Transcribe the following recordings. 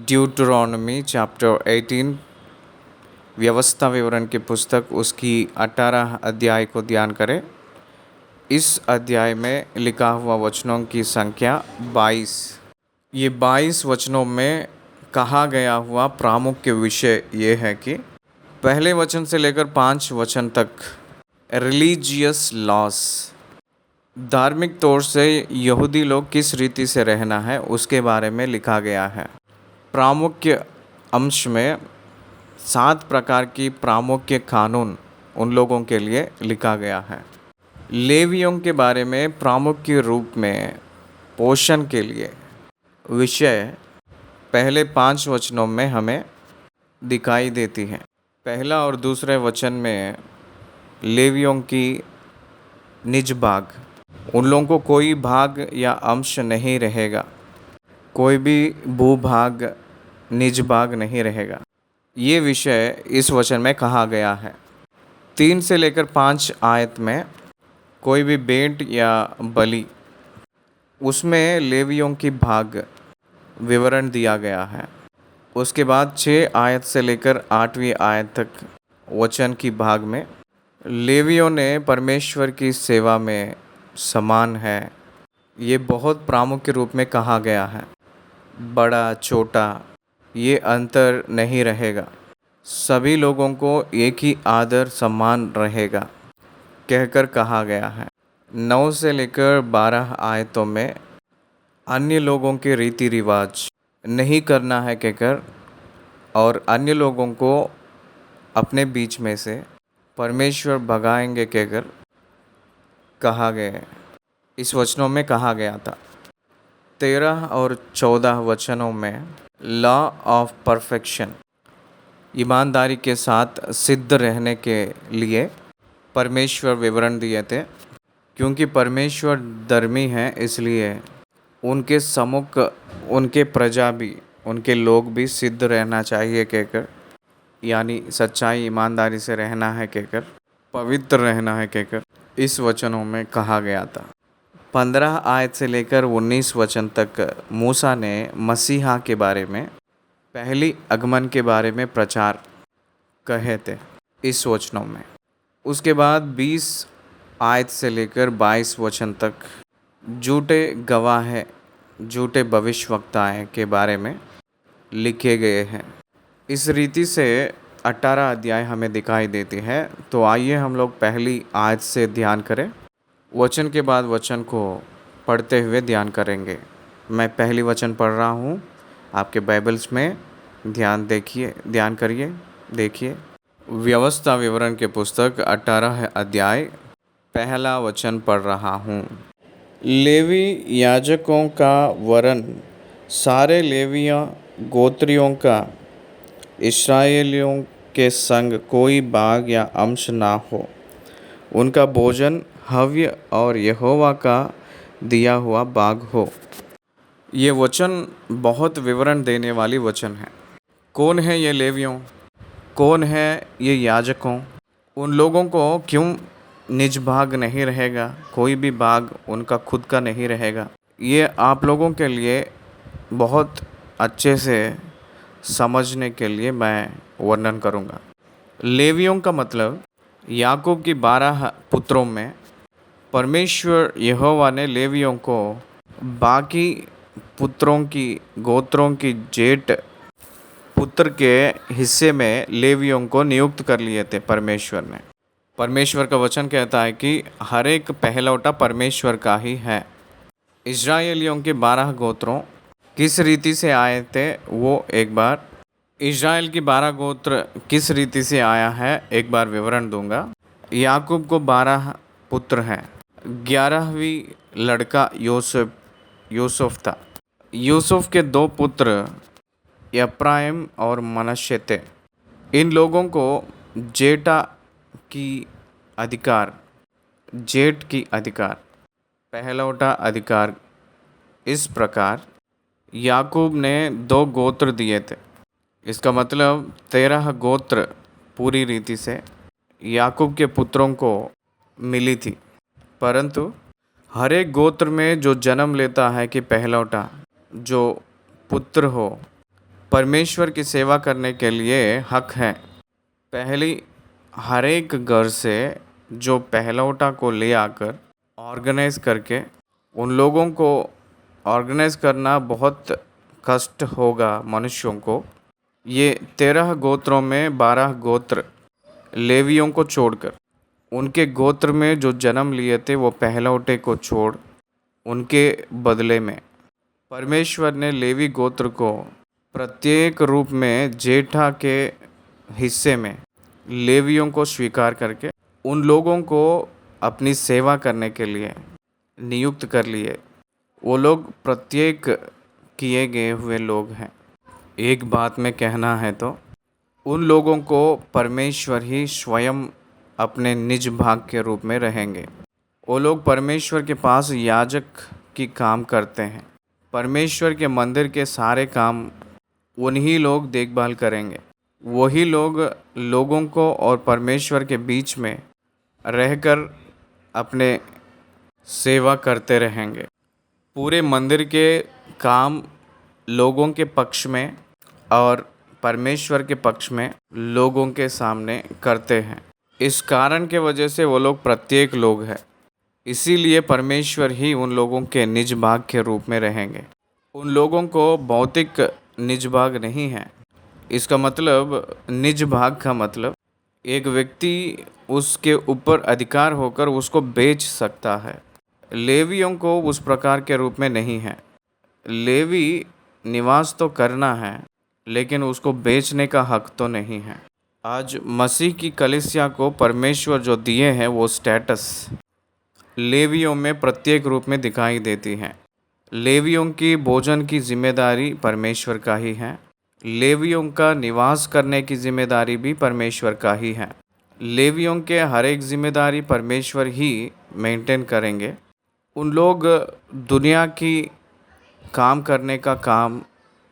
ड्यूटरॉनमी chapter 18 व्यवस्था विवरण की पुस्तक उसकी 18 अध्याय को ध्यान करें। इस अध्याय में लिखा हुआ वचनों की संख्या 22। ये 22 वचनों में कहा गया हुआ प्रामुख्य विषय ये है कि पहले वचन से लेकर 5 वचन तक रिलीजियस लॉस, धार्मिक तौर से यहूदी लोग किस रीति से रहना है उसके बारे में लिखा गया है। प्रामुख्य अंश में 7 प्रकार की प्रामुख्य कानून उन लोगों के लिए लिखा गया है। लेवियों के बारे में प्रामुख्य रूप में पोषण के लिए विषय पहले 5 वचनों में हमें दिखाई देती है। पहला और दूसरे वचन में लेवियों की निज भाग, उन लोगों को कोई भाग या अंश नहीं रहेगा, कोई भी भूभाग निज भाग नहीं रहेगा। ये विषय इस वचन में कहा गया है। 3 से लेकर 5 आयत में कोई भी भेंट या बलि, उसमें लेवियों की भाग विवरण दिया गया है। उसके बाद 6 आयत से लेकर 8वीं आयत तक वचन की भाग में लेवियों ने परमेश्वर की सेवा में समान है, ये बहुत प्रामुख्य रूप में कहा गया है। बड़ा छोटा ये अंतर नहीं रहेगा, सभी लोगों को एक ही आदर सम्मान रहेगा कहकर कहा गया है। 9 से लेकर 12 आयतों में अन्य लोगों के रीति रिवाज नहीं करना है कहकर और अन्य लोगों को अपने बीच में से परमेश्वर भगाएंगे कहकर कहा गया है। इस वचनों में कहा गया था। 13 और 14 वचनों में लॉ ऑफ परफेक्शन, ईमानदारी के साथ सिद्ध रहने के लिए परमेश्वर विवरण दिए थे। क्योंकि परमेश्वर धर्मी हैं, इसलिए उनके सम्मुख उनके प्रजा भी, उनके लोग भी सिद्ध रहना चाहिए कहकर, यानी सच्चाई ईमानदारी से रहना है कहकर, पवित्र रहना है कहकर इस वचनों में कहा गया था। 15 आयत से लेकर 19 वचन तक मूसा ने मसीहा के बारे में, पहली आगमन के बारे में प्रचार कहे थे इस वचनों में। उसके बाद 20 आयत से लेकर 22 वचन तक झूठे गवाह, झूठे भविष्यवक्ताएं के बारे में लिखे गए हैं। इस रीति से 18 अध्याय हमें दिखाई देती है। तो आइए हम लोग पहली आयत से ध्यान करें, वचन के बाद वचन को पढ़ते हुए ध्यान करेंगे। मैं पहली वचन पढ़ रहा हूँ, आपके बाइबल्स में ध्यान करिए, देखिए। व्यवस्था विवरण के पुस्तक 18 अध्याय पहला वचन पढ़ रहा हूँ। लेवी याजकों का वरन सारे लेवियों गोत्रियों का इस्राएलियों के संग कोई भाग या अंश ना हो, उनका भोजन हव्य और यहोवा का दिया हुआ भाग हो। ये वचन बहुत विवरण देने वाली वचन है। कौन है ये लेवियों, कौन है ये याजकों, उन लोगों को क्यों निज भाग नहीं रहेगा, कोई भी भाग उनका खुद का नहीं रहेगा, ये आप लोगों के लिए बहुत अच्छे से समझने के लिए मैं वर्णन करूँगा। लेवियों का मतलब याकूब की 12 पुत्रों में परमेश्वर यहोवा ने लेवियों को बाकी पुत्रों की गोत्रों की जेठ पुत्र के हिस्से में लेवियों को नियुक्त कर लिए थे परमेश्वर ने। परमेश्वर का वचन कहता है कि हर एक पहलौटा परमेश्वर का ही है। इस्राएलियों के 12 गोत्रों किस रीति से आए थे, वो एक बार इस्राएल की 12 गोत्र किस रीति से आया है एक बार विवरण दूंगा। याकूब को 12 पुत्र हैं। 11वीं लड़का यूसुफ था। यूसुफ के 2 पुत्र एफ्राइम और मनश्शे थे। इन लोगों को जेठ की अधिकार पहलौटा अधिकार, इस प्रकार याकूब ने 2 गोत्र दिए थे। इसका मतलब 13 गोत्र पूरी रीति से याकूब के पुत्रों को मिली थी। परंतु हर एक गोत्र में जो जन्म लेता है कि पहलौटा जो पुत्र हो, परमेश्वर की सेवा करने के लिए हक है। पहली, हर एक घर से जो पहलौठा को ले आकर ऑर्गेनाइज करके, उन लोगों को ऑर्गेनाइज करना बहुत कष्ट होगा मनुष्यों को। ये 13 गोत्रों में 12 गोत्र लेवियों को छोड़कर, उनके गोत्र में जो जन्म लिए थे वो पहलौठे को छोड़, उनके बदले में परमेश्वर ने लेवी गोत्र को प्रत्येक रूप में जेठा के हिस्से में लेवियों को स्वीकार करके उन लोगों को अपनी सेवा करने के लिए नियुक्त कर लिए। वो लोग प्रत्येक किए गए हुए लोग हैं। एक बात में कहना है तो उन लोगों को परमेश्वर ही स्वयं अपने निज भाग के रूप में रहेंगे। वो लोग परमेश्वर के पास याजक की काम करते हैं। परमेश्वर के मंदिर के सारे काम उन्हीं लोग देखभाल करेंगे। वही लोग लोगों को और परमेश्वर के बीच में रहकर अपने सेवा करते रहेंगे। पूरे मंदिर के काम लोगों के पक्ष में और परमेश्वर के पक्ष में लोगों के सामने करते हैं। इस कारण के वजह से वो लोग प्रत्येक लोग हैं। इसीलिए परमेश्वर ही उन लोगों के निज भाग के रूप में रहेंगे। उन लोगों को भौतिक निज भाग नहीं है। इसका मतलब, निज भाग का मतलब एक व्यक्ति उसके ऊपर अधिकार होकर उसको बेच सकता है। लेवियों को उस प्रकार के रूप में नहीं है। लेवी निवास तो करना है, लेकिन उसको बेचने का हक तो नहीं है। आज मसीह की कलीसिया को परमेश्वर जो दिए हैं वो स्टेटस लेवियों में प्रत्येक रूप में दिखाई देती है। लेवियों की भोजन की जिम्मेदारी परमेश्वर का ही है। लेवियों का निवास करने की जिम्मेदारी भी परमेश्वर का ही है। लेवियों के हर एक जिम्मेदारी परमेश्वर ही मेंटेन करेंगे। उन लोग दुनिया की काम करने का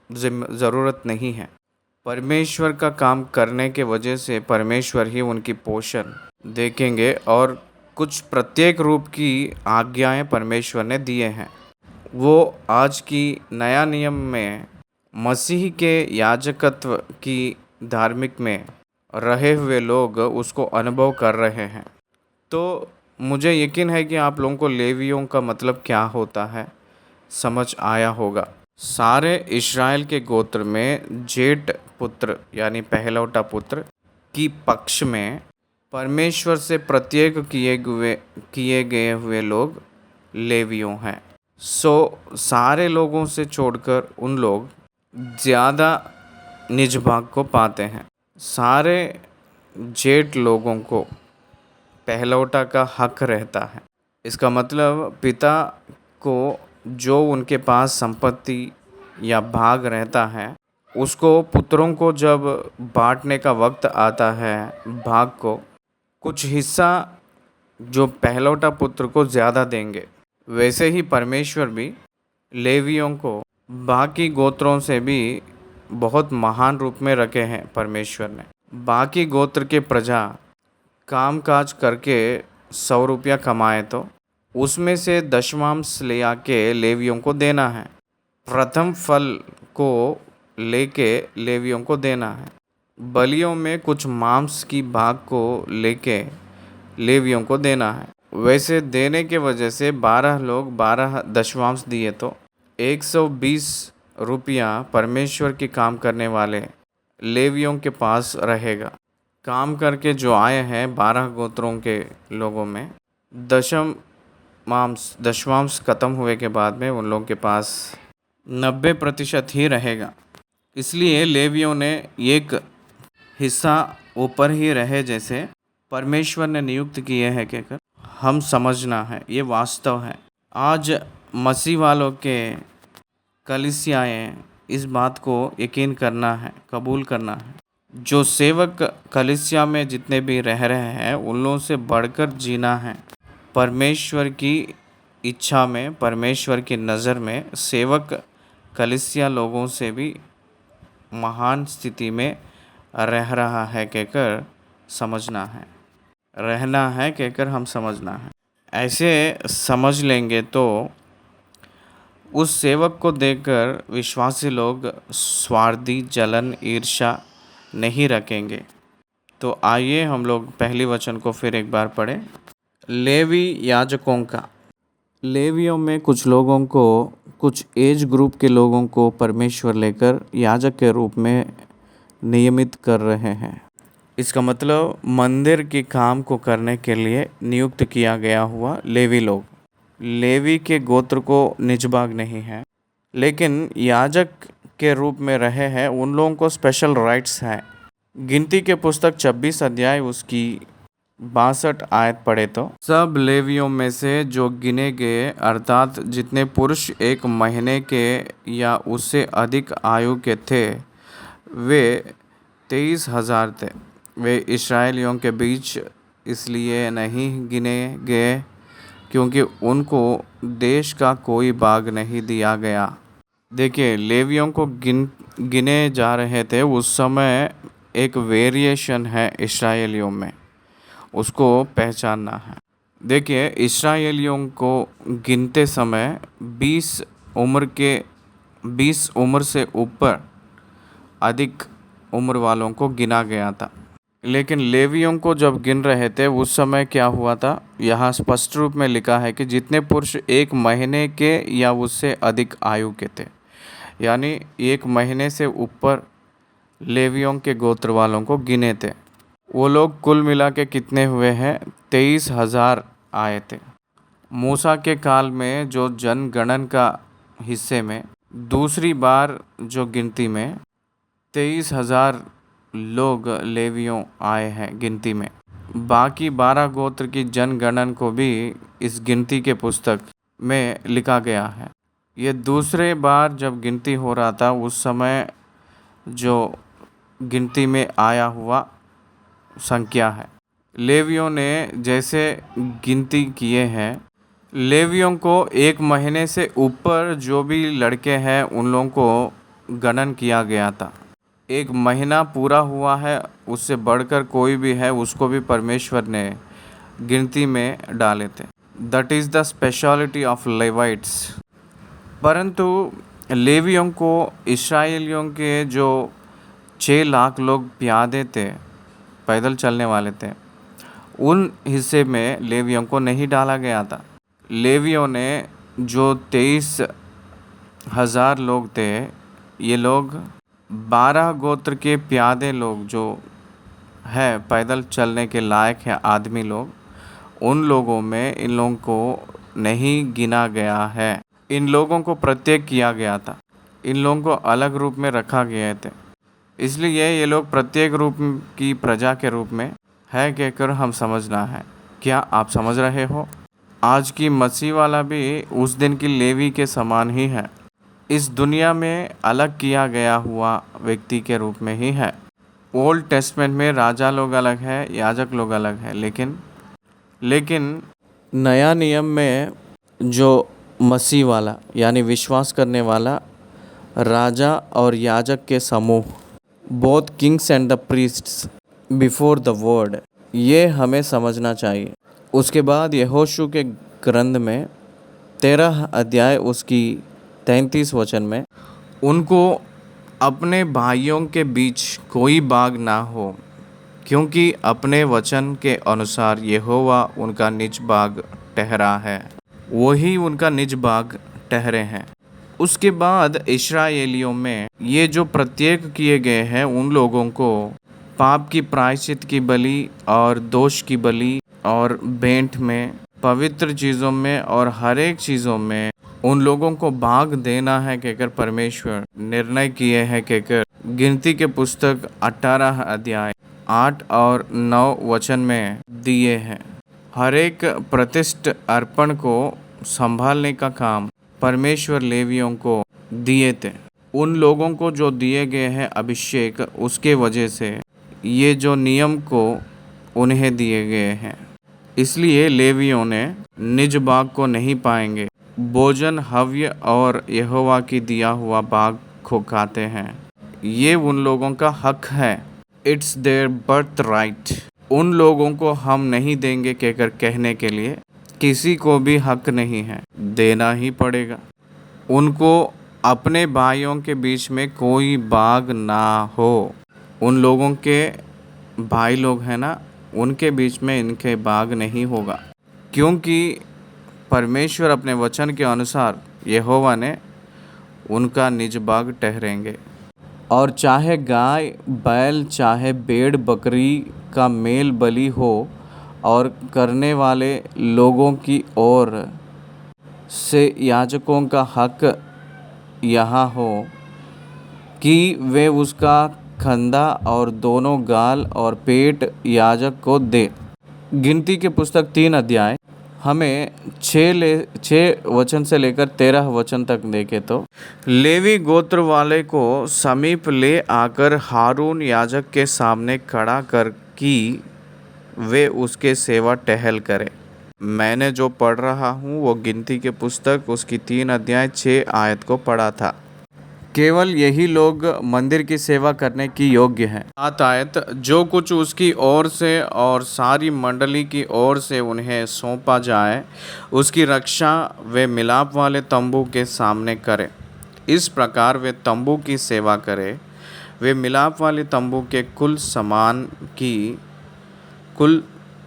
ज़रूरत नहीं है। परमेश्वर का काम करने के वजह से परमेश्वर ही उनकी पोषण देखेंगे और कुछ प्रत्येक रूप की आज्ञाएं परमेश्वर ने दिए हैं। वो आज की नया नियम में मसीह के याजकत्व की धार्मिक में रहे हुए लोग उसको अनुभव कर रहे हैं। तो मुझे यकीन है कि आप लोगों को लेवियों का मतलब क्या होता है समझ आया होगा। सारे इस्राएल के गोत्र में जेठ पुत्र यानी पहलौठा पुत्र की पक्ष में परमेश्वर से प्रत्येक किए गए हुए लोग लेवियों हैं। सारे लोगों से छोड़कर उन लोग ज़्यादा निज भाग को पाते हैं। सारे जेठ लोगों को पहलौठा का हक रहता है। इसका मतलब पिता को जो उनके पास संपत्ति या भाग रहता है, उसको पुत्रों को जब बांटने का वक्त आता है भाग को, कुछ हिस्सा जो पहलौठा पुत्र को ज़्यादा देंगे। वैसे ही परमेश्वर भी लेवियों को बाकी गोत्रों से भी बहुत महान रूप में रखे हैं। परमेश्वर ने बाकी गोत्र के प्रजा काम काज करके 100 रुपया कमाए तो उसमें से दशमांश ले आके लेवियों को देना है। प्रथम फल को लेके लेवियों को देना है। बलियों में कुछ मांस की भाग को लेके लेवियों को देना है। वैसे देने के वजह से 12 लोग 12 दशमांश दिए तो 120 रुपया परमेश्वर के काम करने वाले लेवियों के पास रहेगा। काम करके जो आए हैं 12 गोत्रों के लोगों में दशमांश खत्म हुए के बाद में उन लोगों के पास 90% ही रहेगा। इसलिए लेवियों ने एक हिस्सा ऊपर ही रहे जैसे परमेश्वर ने नियुक्त किए हैं कहकर हम समझना है। ये वास्तव है। आज मसीह वालों के कलीसियाएँ इस बात को यकीन करना है, कबूल करना है। जो सेवक कलीसिया में जितने भी रह रहे हैं उन लोगों से बढ़कर जीना है। परमेश्वर की इच्छा में, परमेश्वर की नज़र में सेवक कलीसिया लोगों से भी महान स्थिति में रह रहा है कहकर समझना है, रहना है कहकर हम समझना है। ऐसे समझ लेंगे तो उस सेवक को देखकर विश्वासी लोग स्वार्थी, जलन, ईर्ष्या नहीं रखेंगे। तो आइए हम लोग पहली वचन को फिर एक बार पढ़ें। लेवी याजकों का। लेवियों में कुछ लोगों को, कुछ एज ग्रुप के लोगों को परमेश्वर लेकर याजक के रूप में नियमित कर रहे हैं। इसका मतलब मंदिर के काम को करने के लिए नियुक्त किया गया हुआ लेवी लोग। लेवी के गोत्र को निज भाग नहीं है, लेकिन याजक के रूप में रहे हैं, उन लोगों को स्पेशल राइट्स हैं। गिनती के पुस्तक 26 अध्याय उसकी 62 आयत पढ़े तो, सब लेवियों में से जो गिने गए, अर्थात जितने पुरुष 1 महीने के या उससे अधिक आयु के थे, वे 23,000 थे। वे इस्राएलियों के बीच इसलिए नहीं गिने गए क्योंकि उनको देश का कोई भाग नहीं दिया गया। देखिए, लेवियों को गिने जा रहे थे। उस समय एक वेरिएशन है इस्राएलियों में, उसको पहचानना है। देखिए, इस्राएलियों को गिनते समय 20 उम्र से ऊपर अधिक उम्र वालों को गिना गया था। लेकिन लेवियों को जब गिन रहे थे उस समय क्या हुआ था, यहाँ स्पष्ट रूप में लिखा है कि जितने पुरुष 1 महीने के या उससे अधिक आयु के थे, यानी 1 महीने से ऊपर लेवियों के गोत्र वालों को गिने थे। वो लोग कुल मिला के कितने हुए हैं? 23,000 आए थे। मूसा के काल में जो जनगणन का हिस्से में दूसरी बार जो गिनती में 23,000 लोग लेवियों आए हैं गिनती में। बाकी 12 गोत्र की जनगणन को भी इस गिनती के पुस्तक में लिखा गया है। ये दूसरे बार जब गिनती हो रहा था उस समय जो गिनती में आया हुआ संख्या है। लेवियों ने जैसे गिनती किए हैं, लेवियों को 1 महीने से ऊपर जो भी लड़के हैं उन लोगों को गणन किया गया था। 1 महीना पूरा हुआ है, उससे बढ़कर कोई भी है उसको भी परमेश्वर ने गिनती में डाले थे। That is the speciality of Levites. परंतु लेवियों को इस्राएलियों के जो 6 लाख लोग प्यादे थे, पैदल चलने वाले थे, उन हिस्से में लेवियों को नहीं डाला गया था। लेवियों ने जो 23,000 लोग थे, ये लोग 12 गोत्र के प्यादे लोग जो है पैदल चलने के लायक है आदमी लोग, उन लोगों में इन लोगों को नहीं गिना गया है। इन लोगों को प्रत्येक किया गया था, इन लोगों को अलग रूप में रखा गए थे। इसलिए ये लोग प्रत्येक रूप की प्रजा के रूप में है कहकर हम समझना है। क्या आप समझ रहे हो? आज की मसीह वाला भी उस दिन की लेवी के समान ही है, इस दुनिया में अलग किया गया हुआ व्यक्ति के रूप में ही है। ओल्ड टेस्टमेंट में राजा लोग अलग है, याजक लोग अलग है, लेकिन नया नियम में जो मसीह वाला यानी विश्वास करने वाला राजा और याजक के समूह, both Kings and the priests before the word, ये हमें समझना चाहिए। उसके बाद यहोशू के ग्रंथ में 13 अध्याय उसकी 33 वचन में, उनको अपने भाइयों के बीच कोई भाग ना हो, क्योंकि अपने वचन के अनुसार यहोवा उनका निज भाग ठहरा है, वही उनका निज भाग ठहरे हैं। उसके बाद इस्राएलियों में ये जो प्रत्येक किए गए हैं, उन लोगों को पाप की प्रायश्चित की बलि और दोष की बलि और भेंट में, पवित्र चीज़ों में और हर एक चीज़ों में उन लोगों को भाग देना है कहकर परमेश्वर निर्णय किए हैं कहकर गिनती के पुस्तक 18 अध्याय 8 और 9 वचन में दिए हैं। हर एक प्रतिष्ठ अर्पण को संभालने का काम परमेश्वर लेवियों को दिए थे। उन लोगों को जो दिए गए हैं अभिषेक, उसके वजह से ये जो नियम को उन्हें दिए गए हैं। इसलिए लेवियों ने निज भाग को नहीं पाएंगे। भोजन, हव्य और यहोवा की दिया हुआ भाग को खाते हैं, ये उन लोगों का हक है। It's there birth right. उन लोगों को हम नहीं देंगे कहकर कहने के लिए किसी को भी हक नहीं है, देना ही पड़ेगा। उनको अपने भाइयों के बीच में कोई बाग ना हो। उन लोगों के भाई लोग हैं ना, उनके बीच में इनके बाग नहीं होगा, क्योंकि परमेश्वर अपने वचन के अनुसार यहोवा ने उनका निज बाग ठहरेंगे। और चाहे गाय बैल चाहे भेड़ बकरी का मेल बलि हो, और करने वाले लोगों की ओर से याजकों का हक यहाँ हो कि वे उसका खंदा और दोनों गाल और पेट याजक को दे। गिनती की पुस्तक 3 अध्याय हमें 6 वचन से लेकर 13 वचन तक देखे तो लेवी गोत्र वाले को समीप ले आकर हारून याजक के सामने खड़ा कर कि वे उसके सेवा टहल करें। मैंने जो पढ़ रहा हूँ वो गिनती के पुस्तक उसकी 3 अध्याय 6 आयत को पढ़ा था। केवल यही लोग मंदिर की सेवा करने की योग्य हैं। 7 आयत, जो कुछ उसकी ओर से और सारी मंडली की ओर से उन्हें सौंपा जाए उसकी रक्षा वे मिलाप वाले तंबू के सामने करें। इस प्रकार वे तंबू की सेवा करें। वे मिलाप वाले तंबू के कुल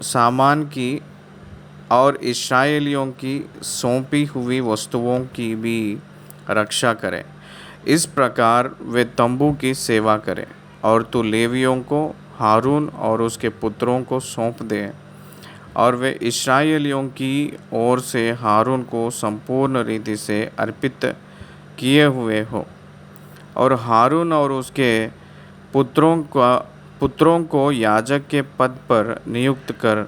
सामान की और इस्राएलियों की सौंपी हुई वस्तुओं की भी रक्षा करें। इस प्रकार वे तंबू की सेवा करें। और तू लेवियों को हारून और उसके पुत्रों को सौंप दे, और वे इस्राएलियों की ओर से हारून को संपूर्ण रीति से अर्पित किए हुए हो। और हारून और उसके पुत्रों को याजक के पद पर नियुक्त कर,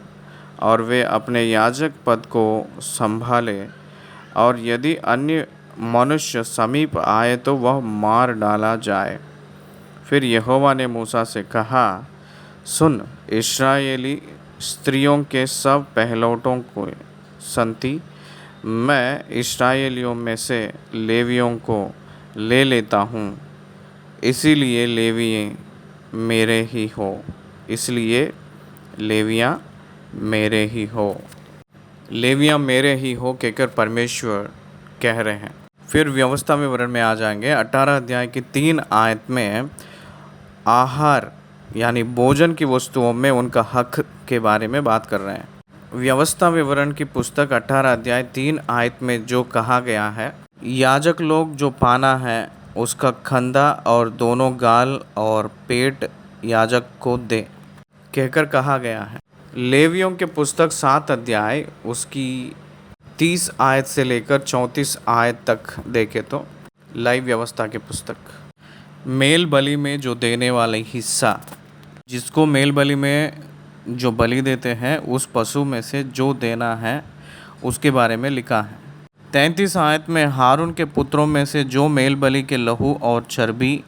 और वे अपने याजक पद को संभाले। और यदि अन्य मनुष्य समीप आए तो वह मार डाला जाए। फिर यहोवा ने मूसा से कहा, सुन, इस्राएली स्त्रियों के सब पहलौठों को संति मैं इस्राएलियों में से लेवियों को ले लेता हूँ, इसीलिए लेवियाँ मेरे ही हो कहकर परमेश्वर कह रहे हैं। फिर व्यवस्था विवरण में आ जाएंगे। 18 अध्याय की 3 आयत में आहार यानी भोजन की वस्तुओं में उनका हक के बारे में बात कर रहे हैं। व्यवस्था विवरण की पुस्तक 18 अध्याय 3 आयत में जो कहा गया है, याजक लोग जो पाना है उसका खंदा और दोनों गाल और पेट याजक को दे कहकर कहा गया है। लेवियों के पुस्तक 7 अध्याय उसकी 30 आयत से लेकर 34 आयत तक देखे तो लाइव व्यवस्था की पुस्तक, मेल बलि में जो देने वाले हिस्सा, जिसको मेल बलि में जो बलि देते हैं उस पशु में से जो देना है उसके बारे में लिखा है। 33 आयत में हारून के पुत्रों में से जो मेल बलि के लहू और चर्बी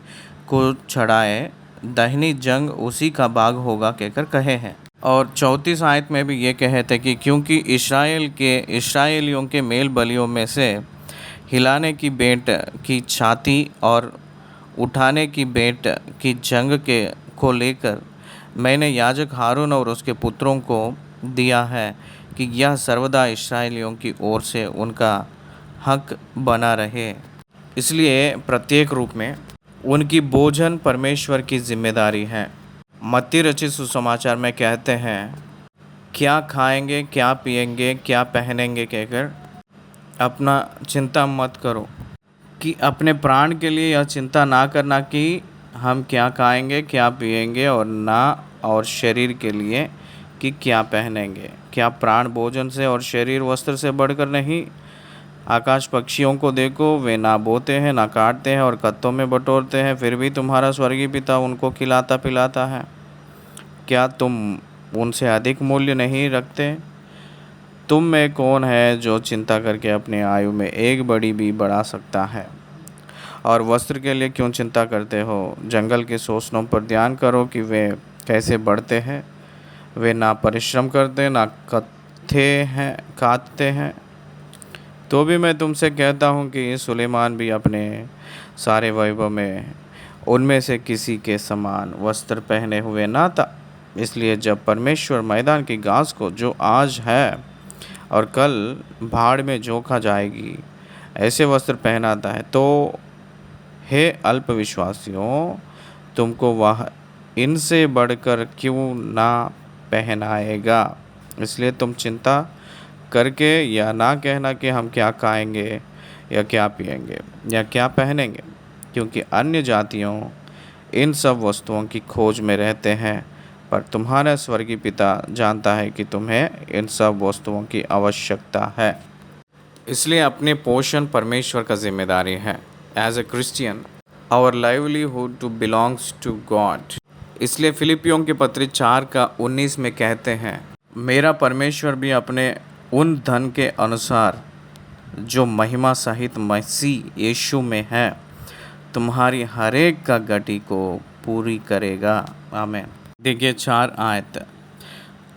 को चढ़ाए दाहिनी जंग उसी का भाग होगा कहकर कहे हैं। और 34 आयत में भी ये कहे थे कि क्योंकि इस्राएलियों के मेल बलियों में से हिलाने की भेंट की छाती और उठाने की भेंट की जंग को लेकर मैंने याजक हारून और उसके पुत्रों को दिया है कि यह सर्वदा इस्राएलियों की ओर से उनका हक बना रहे। इसलिए प्रत्येक रूप में उनकी भोजन परमेश्वर की जिम्मेदारी है। मत्ती रचित सुसमाचार में कहते हैं, क्या खाएंगे, क्या पिएंगे, क्या पहनेंगे कहकर अपना चिंता मत करो। कि अपने प्राण के लिए यह चिंता ना करना कि हम क्या खाएंगे, क्या पिएंगे, और शरीर के लिए कि क्या पहनेंगे। क्या प्राण भोजन से और शरीर वस्त्र से बढ़कर नहीं? आकाश पक्षियों को देखो, वे ना बोते हैं, ना काटते हैं और कत्तों में बटोरते हैं, फिर भी तुम्हारा स्वर्गीय पिता उनको खिलाता पिलाता है। क्या तुम उनसे अधिक मूल्य नहीं रखते? तुम में कौन है जो चिंता करके अपने आयु में एक बड़ी भी बढ़ा सकता है? और वस्त्र के लिए क्यों चिंता करते हो? जंगल के सोसनों पर ध्यान करो कि वे कैसे बढ़ते हैं। वे ना परिश्रम करते, ना काटते हैं। तो भी मैं तुमसे कहता हूँ कि सुलेमान भी अपने सारे वैभव में उनमें से किसी के समान वस्त्र पहने हुए ना था। इसलिए जब परमेश्वर मैदान की घास को जो आज है और कल भाड़ में झोंका जाएगी ऐसे वस्त्र पहनाता है, तो हे अल्पविश्वासियों, तुमको वह इनसे बढ़कर क्यों ना पहनाएगा। इसलिए तुम चिंता करके या ना कहना कि हम क्या खाएंगे या क्या पिएंगे या क्या पहनेंगे, क्योंकि अन्य जातियों इन सब वस्तुओं की खोज में रहते हैं, पर तुम्हारा स्वर्गीय पिता जानता है कि तुम्हें इन सब वस्तुओं की आवश्यकता है। इसलिए अपने पोषण परमेश्वर का जिम्मेदारी है। As a Christian our livelihood to belongs to God. इसलिए फिलिपियों के पत्री 4:19 में कहते हैं, मेरा परमेश्वर भी अपने उन धन के अनुसार जो महिमा सहित मसीह यीशु में है, तुम्हारी हरेक का गति को पूरी करेगा। आमीन। देखिए 4 आयत,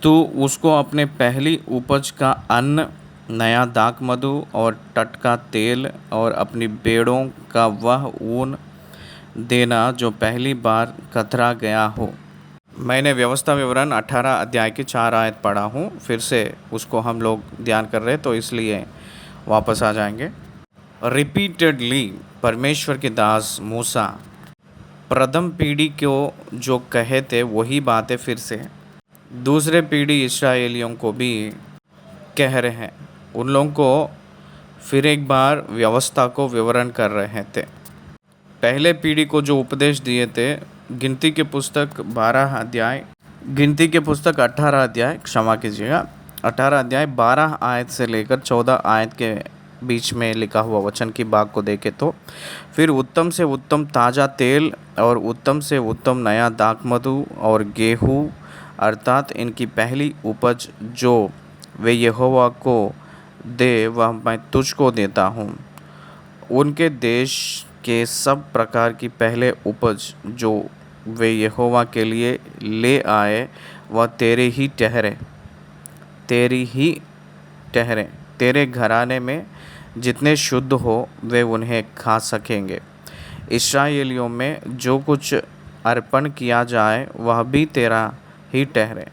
तू उसको अपने पहली उपज का अन्न, नया दाखमधु और टटका तेल और अपनी भेड़ों का वह ऊन देना जो पहली बार कतरा गया हो। मैंने व्यवस्था विवरण 18 अध्याय की 4 आयत पढ़ा हूँ, फिर से उसको हम लोग ध्यान कर रहे, तो इसलिए वापस आ जाएंगे। रिपीटेडली परमेश्वर के दास मूसा प्रथम पीढ़ी को जो कहे थे वही बातें फिर से दूसरे पीढ़ी इस्राएलियों को भी कह रहे हैं। उन लोगों को फिर एक बार व्यवस्था को विवरण कर रहे थे। पहले पीढ़ी को जो उपदेश दिए थे, गिनती के पुस्तक 18 अध्याय, क्षमा कीजिएगा, 18 अध्याय 12 आयत से लेकर 14 आयत के बीच में लिखा हुआ वचन की बात को देखें तो, फिर उत्तम से उत्तम ताज़ा तेल और उत्तम से उत्तम नया दाखमधु और गेहूँ, अर्थात इनकी पहली उपज जो वे यहोवा को दे, वह मैं तुझको देता हूँ। उनके देश के सब प्रकार की पहले उपज जो वे यहोवा के लिए ले आए, वह तेरी ही ठहरे। तेरे घराने में जितने शुद्ध हो वे उन्हें खा सकेंगे। इस्राएलियों में जो कुछ अर्पण किया जाए वह भी तेरा ही ठहरे।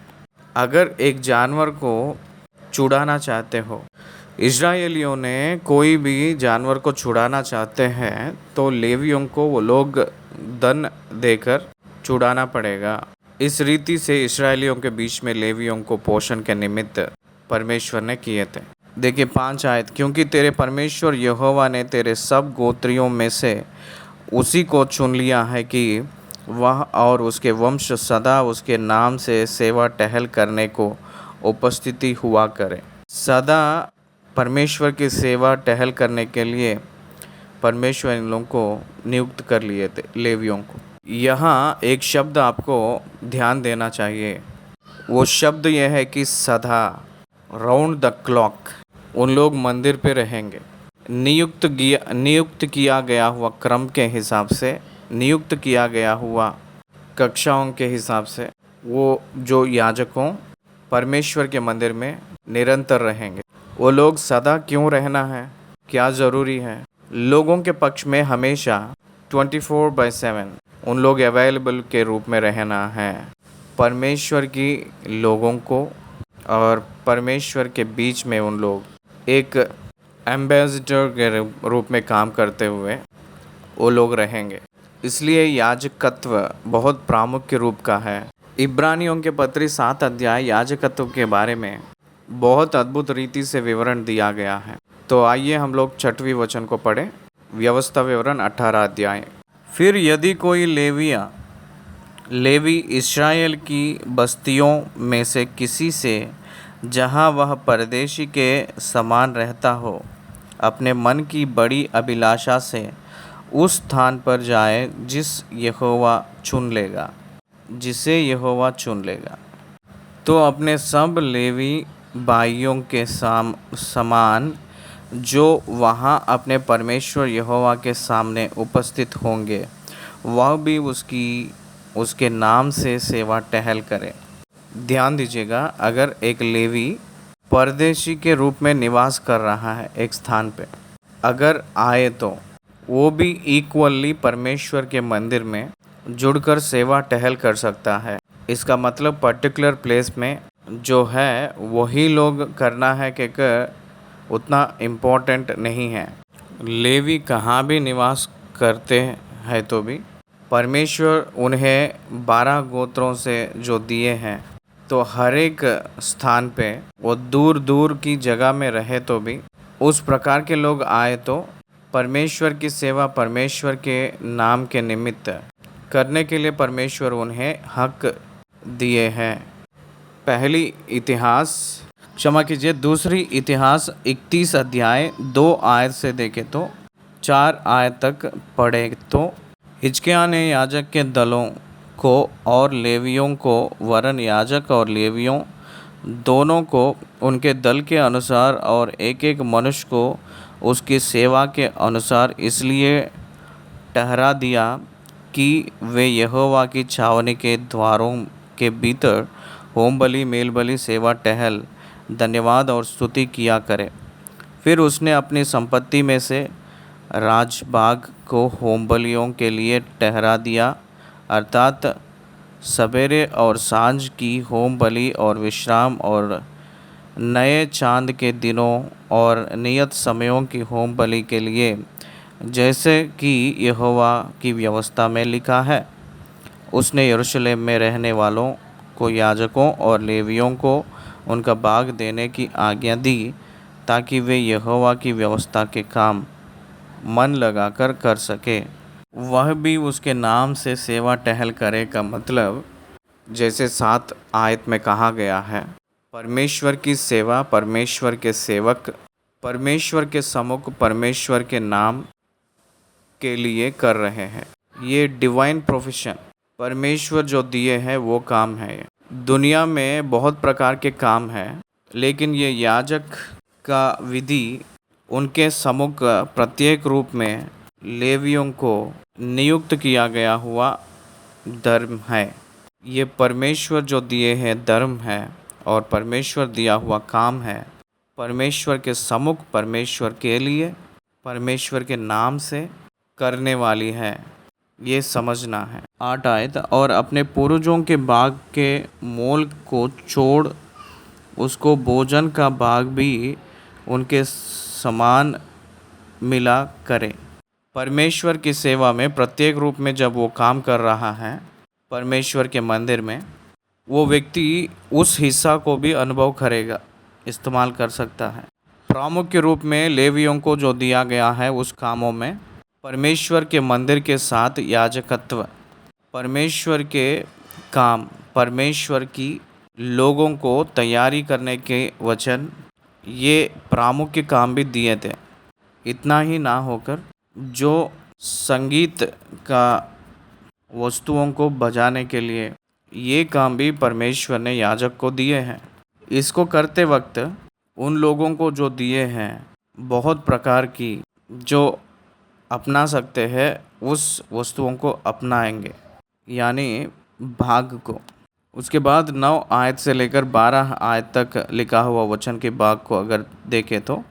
अगर एक जानवर को छुड़ाना चाहते हो, इस्राएलियों ने कोई भी जानवर को छुड़ाना चाहते हैं तो लेवियों को वो लोग धन देकर छुड़ाना पड़ेगा। इस रीति से इस्राएलियों के बीच में लेवियों को पोषण के निमित्त परमेश्वर ने किए थे। देखिए 5 आयत, क्योंकि तेरे परमेश्वर यहोवा ने तेरे सब गोत्रियों में से उसी को चुन लिया है कि वह और उसके वंश सदा उसके नाम से सेवा टहल करने को उपस्थिति हुआ करे। सदा परमेश्वर की सेवा टहल करने के लिए परमेश्वर इन लोगों को नियुक्त कर लिए थे, लेवियों को। यहाँ एक शब्द आपको ध्यान देना चाहिए, वो शब्द यह है कि सदा, राउंड द क्लॉक उन लोग मंदिर पे रहेंगे। नियुक्त किया गया हुआ क्रम के हिसाब से, नियुक्त किया गया हुआ कक्षाओं के हिसाब से वो जो याजकों परमेश्वर के मंदिर में निरंतर रहेंगे। वो लोग सदा क्यों रहना है, क्या ज़रूरी है? लोगों के पक्ष में हमेशा 24/7 उन लोग अवेलेबल के रूप में रहना है। परमेश्वर की लोगों को और परमेश्वर के बीच में उन लोग एक एम्बेसडर के रूप में काम करते हुए वो लोग रहेंगे। इसलिए याजकत्व बहुत प्रामुख्य रूप का है। इब्रानियों के पत्री 7 अध्याय याजकत्व के बारे में बहुत अद्भुत रीति से विवरण दिया गया है। तो आइए हम लोग 6वें वचन को पढ़ें। व्यवस्था विवरण 18 अध्याय। फिर यदि कोई लेवी इस्राएल की बस्तियों में से किसी से, जहाँ वह परदेशी के समान रहता हो, अपने मन की बड़ी अभिलाषा से उस स्थान पर जाए जिसे यहोवा चुन लेगा, तो अपने सब लेवी भाइयों के समान जो वहाँ अपने परमेश्वर यहोवा के सामने उपस्थित होंगे, वह भी उसके नाम से सेवा टहल करे। ध्यान दीजिएगा, अगर एक लेवी परदेशी के रूप में निवास कर रहा है एक स्थान पे, अगर आए तो वो भी इक्वली परमेश्वर के मंदिर में जुड़कर सेवा टहल कर सकता है। इसका मतलब पर्टिकुलर प्लेस में जो है वही लोग करना है, कि उतना इम्पोर्टेंट नहीं है। लेवी कहाँ भी निवास करते हैं तो भी परमेश्वर उन्हें 12 गोत्रों से जो दिए हैं, तो हर एक स्थान पे वो दूर दूर की जगह में रहे तो भी उस प्रकार के लोग आए तो परमेश्वर की सेवा परमेश्वर के नाम के निमित्त करने के लिए परमेश्वर उन्हें हक दिए हैं। पहली इतिहास क्षमा कीजिए दूसरी इतिहास 31 अध्याय 2 आयत से देखें तो 4 आयत तक पढ़े तो हिजकिय्याह ने याजक के दलों को और लेवियों को वरन याजक और लेवियों दोनों को उनके दल के अनुसार और एक एक मनुष्य को उसकी सेवा के अनुसार इसलिए ठहरा दिया कि वे यहोवा की छावनी के द्वारों के भीतर होम बलि मेल बलि सेवा टहल धन्यवाद और स्तुति किया करे। फिर उसने अपनी संपत्ति में से राजबाग को होम बलियों के लिए ठहरा दिया, अर्थात सवेरे और सांझ की होम बलि और विश्राम और नए चांद के दिनों और नियत समयों की होम बलि के लिए, जैसे कि यहोवा की व्यवस्था में लिखा है। उसने यरूशलेम में रहने वालों को याजकों और लेवियों को उनका भाग देने की आज्ञा दी, ताकि वे यहोवा की व्यवस्था के काम मन लगाकर कर सके, वह भी उसके नाम से सेवा टहल करे। का मतलब जैसे 7 आयत में कहा गया है, परमेश्वर की सेवा परमेश्वर के सेवक परमेश्वर के सम्मुख परमेश्वर के नाम के लिए कर रहे हैं। ये डिवाइन प्रोफेशन परमेश्वर जो दिए हैं वो काम है। दुनिया में बहुत प्रकार के काम हैं, लेकिन ये याजक का विधि उनके सम्मुख प्रत्येक रूप में लेवियों को नियुक्त किया गया हुआ धर्म है। ये परमेश्वर जो दिए हैं धर्म है और परमेश्वर दिया हुआ काम है। परमेश्वर के सम्मुख परमेश्वर के लिए परमेश्वर के नाम से करने वाली है, ये समझना है। 8 आयत और अपने पूर्वजों के भाग के मोल को छोड़ उसको भोजन का भाग भी उनके समान मिला करे। परमेश्वर की सेवा में प्रत्येक रूप में जब वो काम कर रहा है परमेश्वर के मंदिर में, वो व्यक्ति उस हिस्सा को भी अनुभव करेगा, इस्तेमाल कर सकता है। प्रामुख्य रूप में लेवियों को जो दिया गया है उस कामों में परमेश्वर के मंदिर के साथ याजकत्व, परमेश्वर के काम, परमेश्वर की लोगों को तैयारी करने के वचन, ये प्रामुख्य काम भी दिए थे। इतना ही ना होकर जो संगीत का वस्तुओं को बजाने के लिए, ये काम भी परमेश्वर ने याजक को दिए हैं। इसको करते वक्त उन लोगों को जो दिए हैं बहुत प्रकार की जो अपना सकते हैं उस वस्तुओं को अपनाएंगे, यानी भाग को। उसके बाद 9 आयत से लेकर 12 आयत तक लिखा हुआ वचन के भाग को अगर देखें तो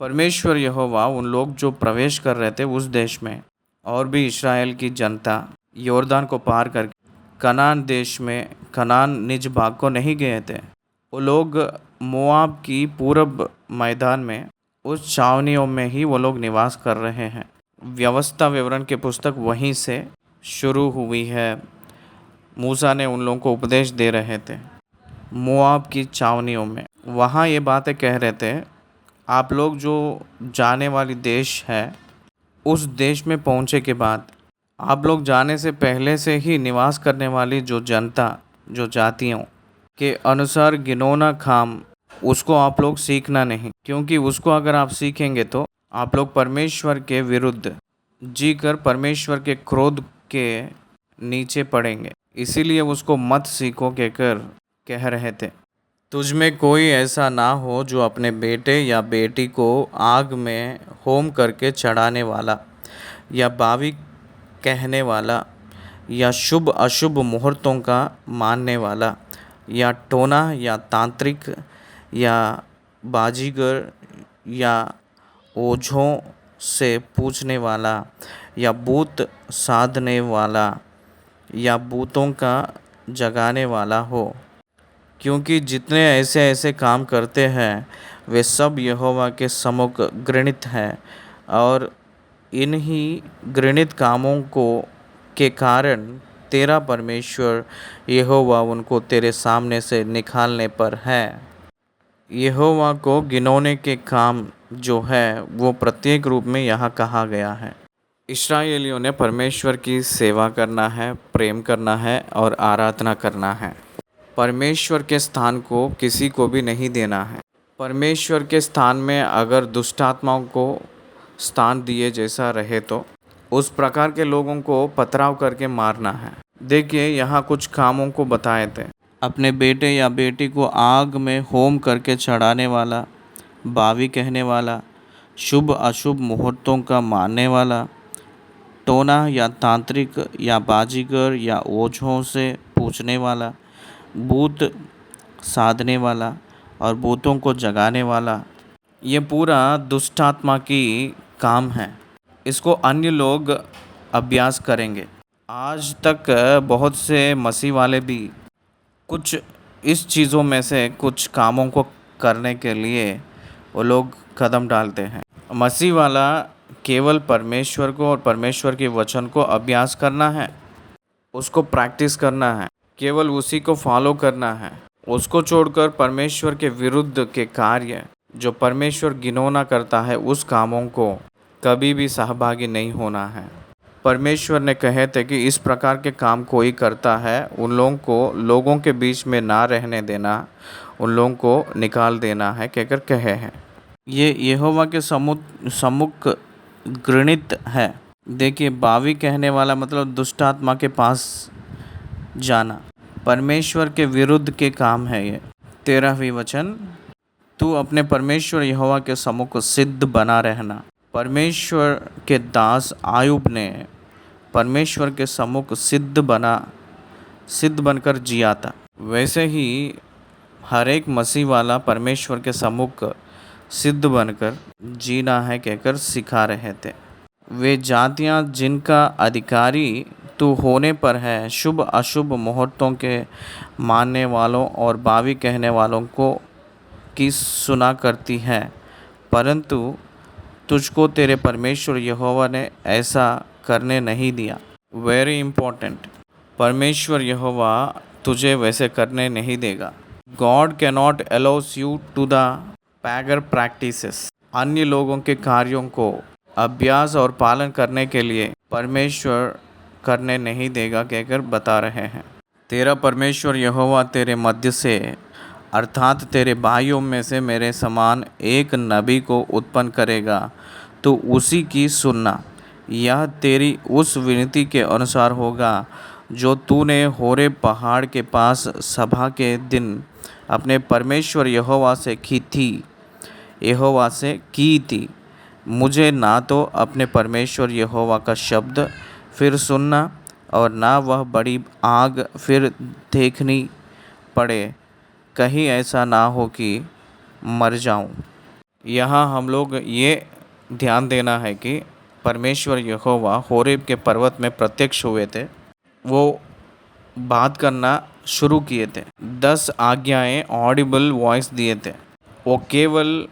परमेश्वर यहोवा उन लोग जो प्रवेश कर रहे थे उस देश में और भी इस्राएल की जनता योर्दान को पार करके कनान देश में कनान निज भाग को नहीं गए थे। वो लोग मोआब की पूरब मैदान में उस छावनियों में ही वो लोग निवास कर रहे हैं। व्यवस्था विवरण की पुस्तक वहीं से शुरू हुई है। मूसा ने उन लोगों को उपदेश दे रहे थे मोआब की छावनियों में। वहाँ ये बातें कह रहे थे, आप लोग जो जाने वाली देश है उस देश में पहुँचे के बाद आप लोग जाने से पहले से ही निवास करने वाली जो जनता, जो जातियों के अनुसार गिनौना काम, उसको आप लोग सीखना नहीं, क्योंकि उसको अगर आप सीखेंगे तो आप लोग परमेश्वर के विरुद्ध जीकर परमेश्वर के क्रोध के नीचे पड़ेंगे। इसीलिए उसको मत सीखो कहकर कह रहे थे। तुझ में कोई ऐसा ना हो जो अपने बेटे या बेटी को आग में होम करके चढ़ाने वाला या बावी कहने वाला या शुभ अशुभ मुहूर्तों का मानने वाला या टोना या तांत्रिक या बाजीगर या ओझों से पूछने वाला या भूत साधने वाला या भूतों का जगाने वाला हो, क्योंकि जितने ऐसे ऐसे काम करते हैं वे सब यहोवा के सम्मुख घृणित हैं। और इन्हीं घृणित कामों को के कारण तेरा परमेश्वर यहोवा उनको तेरे सामने से निकालने पर है। यहोवा को घिनौने के काम जो है वो प्रत्येक रूप में यहाँ कहा गया है। इस्राएलियों ने परमेश्वर की सेवा करना है, प्रेम करना है और आराधना करना है। परमेश्वर के स्थान को किसी को भी नहीं देना है। परमेश्वर के स्थान में अगर दुष्ट आत्माओं को स्थान दिए जैसा रहे तो उस प्रकार के लोगों को पथराव करके मारना है। देखिए यहाँ कुछ कामों को बताए थे। अपने बेटे या बेटी को आग में होम करके चढ़ाने वाला, बावी कहने वाला, शुभ अशुभ मुहूर्तों का मानने वाला, टोना या तांत्रिक या बाजीगर या ओझों से पूछने वाला, भूत साधने वाला और भूतों को जगाने वाला, ये पूरा दुष्ट आत्मा की काम है। इसको अन्य लोग अभ्यास करेंगे। आज तक बहुत से मसीह वाले भी कुछ इस चीज़ों में से कुछ कामों को करने के लिए वो लोग कदम डालते हैं। मसीह वाला केवल परमेश्वर को और परमेश्वर के वचन को अभ्यास करना है, उसको प्रैक्टिस करना है, केवल उसी को फॉलो करना है। उसको छोड़कर परमेश्वर के विरुद्ध के कार्य जो परमेश्वर घिनौना करता है उस कामों को कभी भी सहभागी नहीं होना है। परमेश्वर ने कहे थे कि इस प्रकार के काम कोई करता है उन लोगों को लोगों के बीच में ना रहने देना, उन लोगों को निकाल देना है कहकर कहे हैं। ये यहोवा के सम्मुख घृणित है। देखिए बावी कहने वाला मतलब दुष्ट आत्मा के पास जाना, परमेश्वर के विरुद्ध के काम है ये। 13वीं वचन, तू अपने परमेश्वर यहोवा के सम्मुख सिद्ध बना रहना। परमेश्वर के दास आयुब ने परमेश्वर के सम्मुख सिद्ध बनकर जिया था। वैसे ही हर एक मसीह वाला परमेश्वर के सम्मुख सिद्ध बनकर जीना है कहकर सिखा रहे थे। वे जातियां जिनका अधिकारी तू होने पर है, शुभ अशुभ मुहूर्तों के मानने वालों और बावी कहने वालों को की सुना करती है, परंतु तुझको तेरे परमेश्वर यहोवा ने ऐसा करने नहीं दिया। वेरी इम्पोर्टेंट, परमेश्वर यहोवा तुझे वैसे करने नहीं देगा। God cannot allows you to the pagan practices. अन्य लोगों के कार्यों को अभ्यास और पालन करने के लिए परमेश्वर करने नहीं देगा कहकर बता रहे हैं। तेरा परमेश्वर यहोवा तेरे मध्य से अर्थात तेरे भाइयों में से मेरे समान एक नबी को उत्पन्न करेगा, तो उसी की सुनना। यह तेरी उस विनती के अनुसार होगा जो तूने होरेब पहाड़ के पास सभा के दिन अपने परमेश्वर यहोवा से की थी। मुझे ना तो अपने परमेश्वर यहोवा का शब्द फिर सुनना और ना वह बड़ी आग फिर देखनी पड़े, कहीं ऐसा ना हो कि मर जाऊं। यहाँ हम लोग ये ध्यान देना है कि परमेश्वर यहोवा होरेब के पर्वत में प्रत्यक्ष हुए थे। वो बात करना शुरू किए थे। 10 आज्ञाएं ऑडिबल वॉइस दिए थे। वो केवल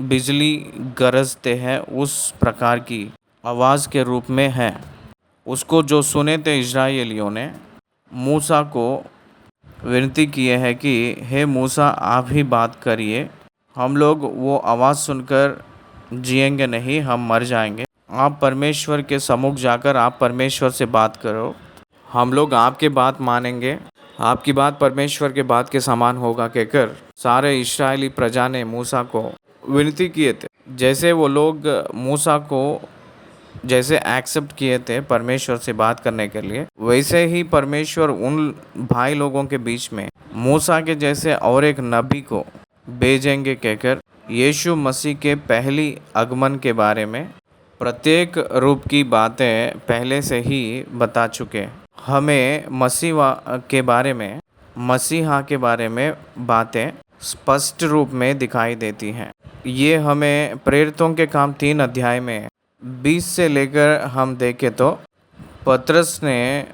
बिजली गरजते हैं उस प्रकार की आवाज़ के रूप में है। उसको जो सुने थे इस्राएलियों ने मूसा को विनती किए है कि हे मूसा आप ही बात करिए, हम लोग वो आवाज़ सुनकर जिएंगे नहीं, हम मर जाएंगे। आप परमेश्वर के सम्मुख जाकर आप परमेश्वर से बात करो, हम लोग आपके बात मानेंगे, आपकी बात परमेश्वर के बात के समान होगा कहकर सारे इस्राएली प्रजा ने मूसा को विनती किए थे। जैसे वो लोग मूसा को जैसे एक्सेप्ट किए थे परमेश्वर से बात करने के लिए, वैसे ही परमेश्वर उन भाई लोगों के बीच में मूसा के जैसे और एक नबी को भेजेंगे कहकर यीशु मसीह के पहली आगमन के बारे में प्रत्येक रूप की बातें पहले से ही बता चुके। हमें मसीहा के बारे में बातें स्पष्ट रूप में दिखाई देती हैं। ये हमें प्रेरितों के काम 3 अध्याय में 20 से लेकर हम देखें तो पतरस ने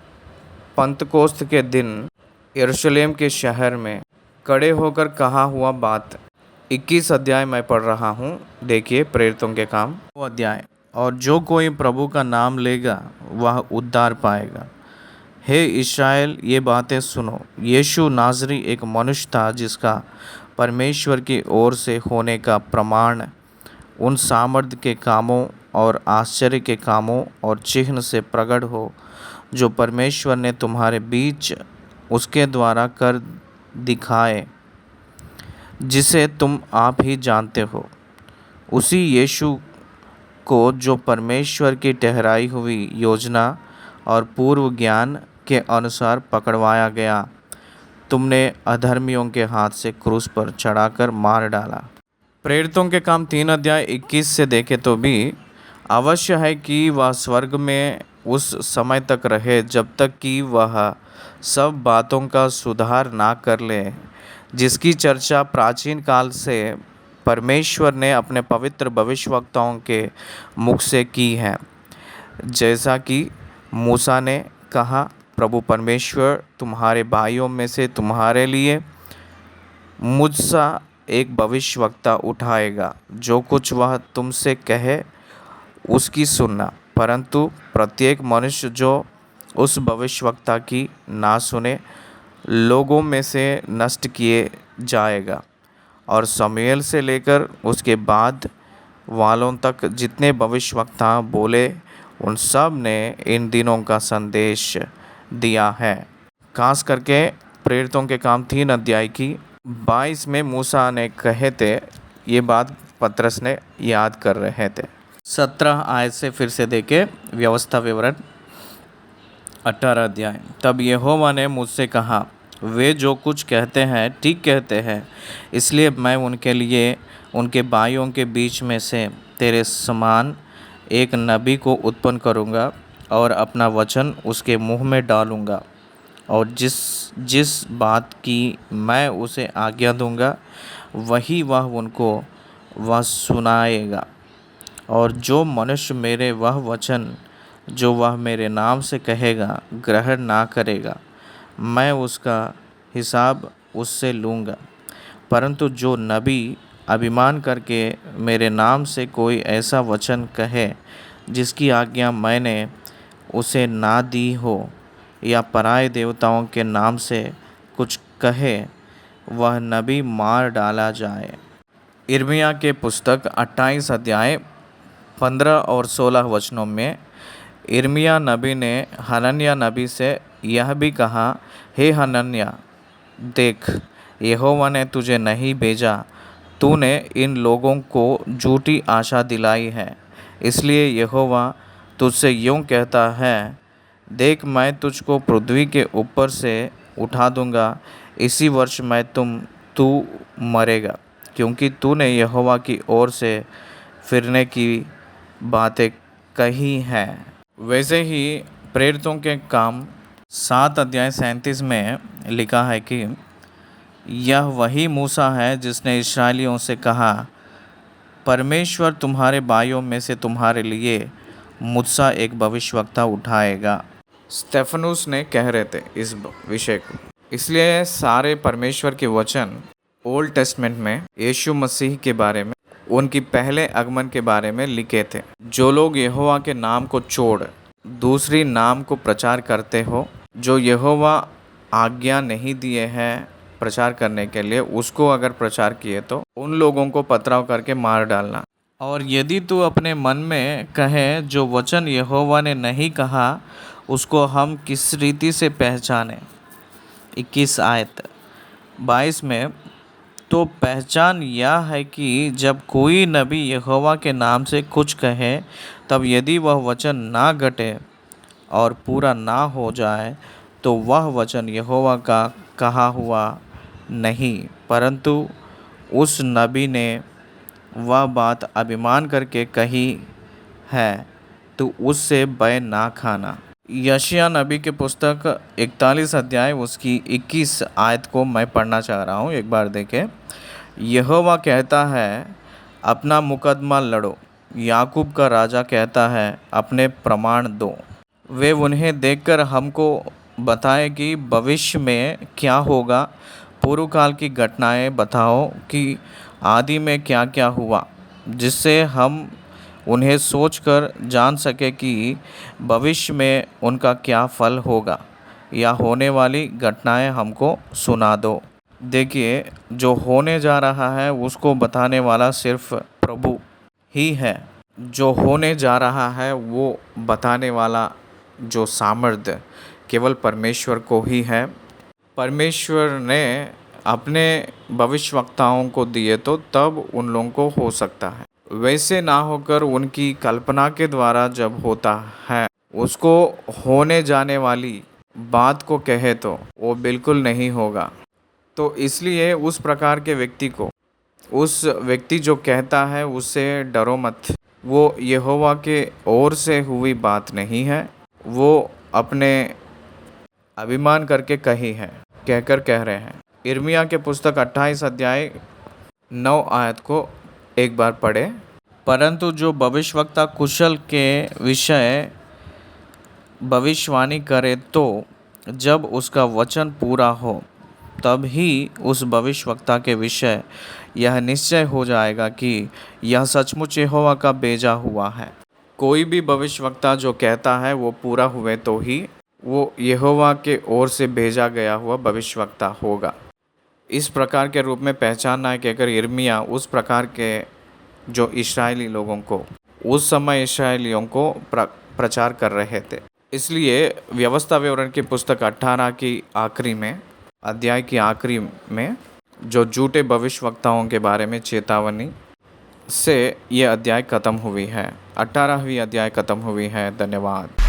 पंतकोस्त के दिन यरूशलेम के शहर में खड़े होकर कहा हुआ बात 21 अध्याय मैं पढ़ रहा हूँ। देखिए प्रेरितों के काम वो अध्याय और जो कोई प्रभु का नाम लेगा वह उद्धार पाएगा। हे इस्राएल, ये बातें सुनो। यीशु नाज़री एक मनुष्य था जिसका परमेश्वर की ओर से होने का प्रमाण उन सामर्थ्य के कामों और आश्चर्य के कामों और चिन्ह से प्रकट हो जो परमेश्वर ने तुम्हारे बीच उसके द्वारा कर दिखाए, जिसे तुम आप ही जानते हो। उसी यीशु को जो परमेश्वर की ठहराई हुई योजना और पूर्व ज्ञान के अनुसार पकड़वाया गया, तुमने अधर्मियों के हाथ से क्रूस पर चढ़ाकर मार डाला। प्रेरितों के काम 3 अध्याय 21 से देखे तो भी अवश्य है कि वह स्वर्ग में उस समय तक रहे जब तक कि वह सब बातों का सुधार ना कर ले जिसकी चर्चा प्राचीन काल से परमेश्वर ने अपने पवित्र भविष्यवक्ताओं के मुख से की है। जैसा कि मूसा ने कहा, प्रभु परमेश्वर तुम्हारे भाइयों में से तुम्हारे लिए मुझसा एक भविष्यवक्ता उठाएगा, जो कुछ वह तुमसे कहे उसकी सुनना, परंतु प्रत्येक मनुष्य जो उस भविष्यवक्ता की ना सुने लोगों में से नष्ट किए जाएगा। और शमूएल से लेकर उसके बाद वालों तक जितने भविष्यवक्ता बोले उन सब ने इन दिनों का संदेश दिया है। खास करके प्रेरितों के काम 3 अध्याय की 22 में मूसा ने कहे थे, ये बात पतरस ने याद कर रहे थे। 17 आयत से फिर से देखे व्यवस्था विवरण 18 अध्याय। तब यहोवा ने मुझसे कहा, वे जो कुछ कहते हैं ठीक कहते हैं, इसलिए मैं उनके लिए उनके भाइयों के बीच में से तेरे समान एक नबी को उत्पन्न करूँगा और अपना वचन उसके मुँह में डालूँगा, और जिस बात की मैं उसे आज्ञा दूँगा वही वह सुनाएगा। और जो मनुष्य मेरे वह वचन जो वह मेरे नाम से कहेगा ग्रहण ना करेगा, मैं उसका हिसाब उससे लूँगा। परंतु जो नबी अभिमान करके मेरे नाम से कोई ऐसा वचन कहे जिसकी आज्ञा मैंने उसे ना दी हो, या पराये देवताओं के नाम से कुछ कहे, वह नबी मार डाला जाए। यिर्मयाह के पुस्तक 28 अध्याय 15 और 16 वचनों में यिर्मयाह नबी ने हनन्याह नबी से यह भी कहा, हे हनन्याह, देख, यहोवा ने तुझे नहीं भेजा, तूने इन लोगों को झूठी आशा दिलाई है। इसलिए यहोवा तुझसे यूँ कहता है, देख, मैं तुझको पृथ्वी के ऊपर से उठा दूँगा, इसी वर्ष तू मरेगा, क्योंकि तूने यहोवा की ओर से फिरने की बातें कही हैं। वैसे ही प्रेरितों के काम 7 अध्याय 37 में लिखा है कि यह वही मूसा है जिसने इस्राएलियों से कहा, परमेश्वर तुम्हारे भाइयों में से तुम्हारे लिए मुझसा एक भविष्यवक्ता उठाएगा। स्टेफनुस ने कह रहे थे इस विषय को। इसलिए सारे परमेश्वर के वचन ओल्ड टेस्टमेंट में यीशु मसीह के बारे में, उनकी पहले आगमन के बारे में लिखे थे। जो लोग यहोवा के नाम को छोड़ दूसरी नाम को प्रचार करते हो, जो यहोवा आज्ञा नहीं दिए हैं प्रचार करने के लिए, उसको अगर प्रचार किए तो उन लोगों को पथराव करके मार डालना। और यदि तू अपने मन में कहे, जो वचन यहोवा ने नहीं कहा उसको हम किस रीति से पहचाने। 21 आयत 22 में, तो पहचान यह है कि जब कोई नबी यहोवा के नाम से कुछ कहे, तब यदि वह वचन ना घटे और पूरा ना हो जाए, तो वह वचन यहोवा का कहा हुआ नहीं, परंतु उस नबी ने वह बात अभिमान करके कही है, तो उससे भय ना खाना। यशायाह नबी के पुस्तक 41 अध्याय उसकी 21 आयत को मैं पढ़ना चाह रहा हूँ, एक बार देखें। यहोवा कहता है, अपना मुकदमा लड़ो, याकूब का राजा कहता है, अपने प्रमाण दो। वे उन्हें देखकर हमको बताए कि भविष्य में क्या होगा, पूर्व काल की घटनाएं बताओ कि आदि में क्या क्या हुआ, जिससे हम उन्हें सोचकर जान सके कि भविष्य में उनका क्या फल होगा, या होने वाली घटनाएं हमको सुना दो। देखिए, जो होने जा रहा है उसको बताने वाला सिर्फ प्रभु ही है। जो होने जा रहा है वो बताने वाला जो सामर्थ्य केवल परमेश्वर को ही है। परमेश्वर ने अपने भविष्यवक्ताओं को दिए तो तब उन लोगों को हो सकता है, वैसे ना होकर उनकी कल्पना के द्वारा जब होता है, उसको होने जाने वाली बात को कहे तो वो बिल्कुल नहीं होगा। तो इसलिए उस प्रकार के व्यक्ति को, उस व्यक्ति जो कहता है उससे डरो मत। वो यहोवा के ओर से हुई बात नहीं है, वो अपने अभिमान करके कही है, कहकर कह रहे हैं। यिर्मयाह के पुस्तक 28 अध्याय 9 आयत को एक बार पढ़े। परंतु जो भविष्यवक्ता कुशल के विषय भविष्यवाणी करे तो जब उसका वचन पूरा हो तब ही उस भविष्यवक्ता के विषय यह निश्चय हो जाएगा कि यह सचमुच यहोवा का भेजा हुआ है। कोई भी भविष्यवक्ता जो कहता है वो पूरा हुए तो ही वो यहोवा के ओर से भेजा गया हुआ भविष्यवक्ता होगा। इस प्रकार के रूप में पहचानना है कि अगर यिर्मयाह उस प्रकार के जो इस्राएली लोगों को, उस समय इस्राएलियों को प्रचार कर रहे थे। इसलिए व्यवस्था विवरण की पुस्तक 18 की आखिरी में, अध्याय की आखिरी में जो झूठे भविष्यवक्ताओं के बारे में चेतावनी से ये अध्याय ख़त्म हुई है, 18वीं अध्याय ख़त्म हुई है। धन्यवाद।